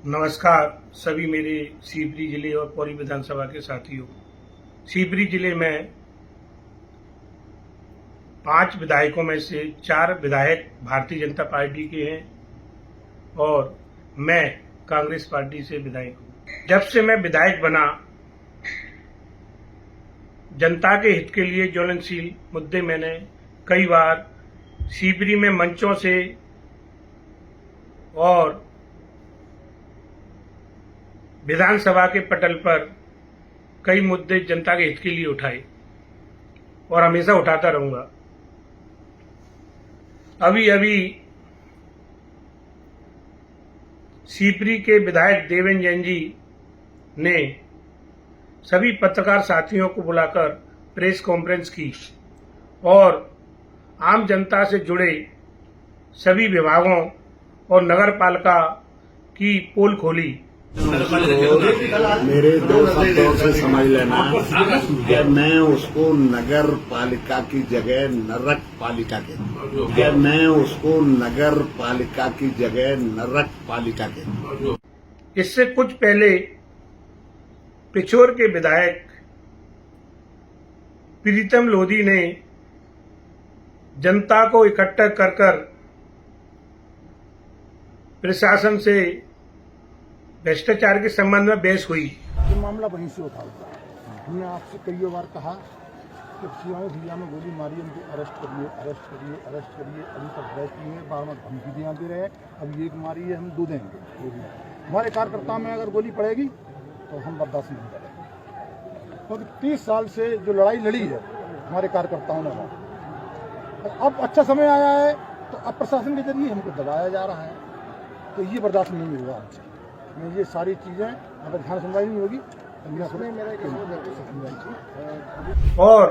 नमस्कार सभी मेरे शिवपुरी जिले और पौड़ी विधानसभा के साथियों। शिवपुरी जिले में 5 विधायकों में से 4 विधायक भारतीय जनता पार्टी के हैं और मैं कांग्रेस पार्टी से विधायक हूँ। जब से मैं विधायक बना, जनता के हित के लिए ज्वलनशील मुद्दे मैंने कई बार शिवपुरी में मंचों से और विधानसभा के पटल पर कई मुद्दे जनता के हित के लिए उठाए और हमेशा उठाता रहूंगा। अभी शिवपुरी के विधायक देवेंद्र जैन जी ने सभी पत्रकार साथियों को बुलाकर प्रेस कॉन्फ्रेंस की और आम जनता से जुड़े सभी विभागों और नगर पालिका की पोल खोली। मेरे 2 शब्दों से समझ लेना कि मैं उसको नगर पालिका की जगह नरक पालिका के मैं उसको नगर पालिका की जगह नरक पालिका के। इससे कुछ पहले पिछोर के विधायक प्रीतम लोधी ने जनता को इकट्ठा कर प्रशासन से भ्रष्टाचार के संबंध में बहस हुई। ये मामला वहीं से उठा हुआ है। हमने आपसे कई बार कहा कि सिवाओं भैया में गोली मारी, उनको अरेस्ट करिए। अभी तक अरेस्ट नहीं है, बार धमकी दिया दे रहे हैं। अब एक मारी है, हम 2 देंगे। हमारे कार्यकर्ता में अगर गोली पड़ेगी तो हम बर्दाश्त नहीं करेंगे, क्योंकि 30 साल से जो लड़ाई लड़ी है हमारे कार्यकर्ताओं ने, अब अच्छा समय आया है तो अब प्रशासन के जरिए हमको दबाया जा रहा है, तो ये बर्दाश्त नहीं होगा हमसे। मैं ये सारी चीजें अगर ध्यान सुनवाई नहीं होगी तो और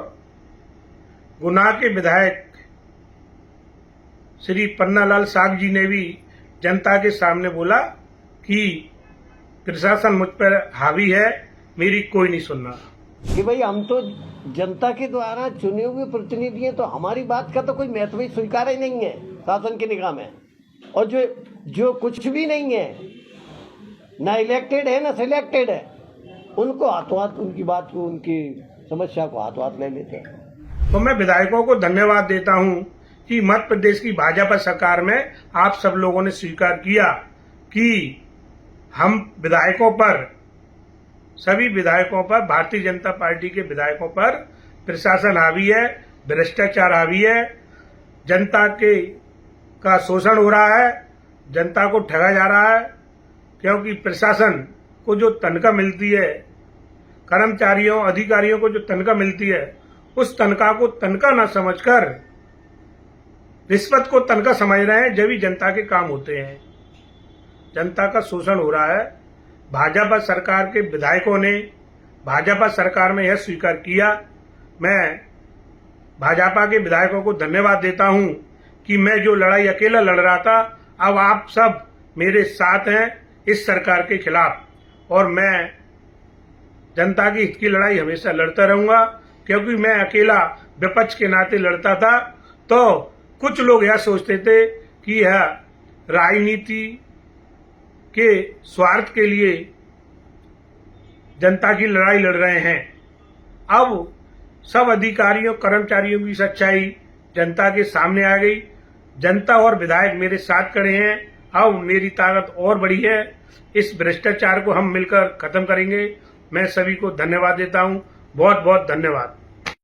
गुना के विधायक श्री पन्नालाल साग जी ने भी जनता के सामने बोला कि प्रशासन मुझ पर हावी है, मेरी कोई नहीं सुन रहा। कि भाई हम तो जनता के द्वारा चुने हुए प्रतिनिधि हैं, तो हमारी बात का तो कोई महत्व ही स्वीकार ही नहीं है शासन की निगाह में। और जो कुछ भी नहीं है, ना इलेक्टेड है ना सिलेक्टेड है, उनको हाथों हाथ उनकी बात को, उनकी समस्या को हाथों हाथ ले लेते हैं। तो मैं विधायकों को धन्यवाद देता हूं कि मध्य प्रदेश की भाजपा सरकार में आप सब लोगों ने स्वीकार किया कि हम विधायकों पर, सभी विधायकों पर, भारतीय जनता पार्टी के विधायकों पर प्रशासन हावी है, भ्रष्टाचार हावी है, जनता का शोषण हो रहा है, जनता को ठगा जा रहा है। क्योंकि प्रशासन को जो तनख्वाह मिलती है, कर्मचारियों अधिकारियों को जो तनख्वाह मिलती है, उस तनख्वाह को तनख्वाह न समझकर रिश्वत को तनख्वाह समझ रहे हैं, जब भी जनता के काम होते हैं। जनता का शोषण हो रहा है। भाजपा सरकार के विधायकों ने भाजपा सरकार में यह स्वीकार किया। मैं भाजपा के विधायकों को धन्यवाद देता हूं कि मैं जो लड़ाई अकेला लड़ रहा था, अब आप सब मेरे साथ हैं इस सरकार के खिलाफ, और मैं जनता की हित की लड़ाई हमेशा लड़ता रहूंगा। क्योंकि मैं अकेला विपक्ष के नाते लड़ता था तो कुछ लोग यह सोचते थे कि यह राजनीति के स्वार्थ के लिए जनता की लड़ाई लड़ रहे हैं। अब सब अधिकारियों कर्मचारियों की सच्चाई जनता के सामने आ गई। जनता और विधायक मेरे साथ खड़े हैं। अब मेरी ताकत और बढ़ी है। इस भ्रष्टाचार को हम मिलकर खत्म करेंगे। मैं सभी को धन्यवाद देता हूं। बहुत बहुत धन्यवाद।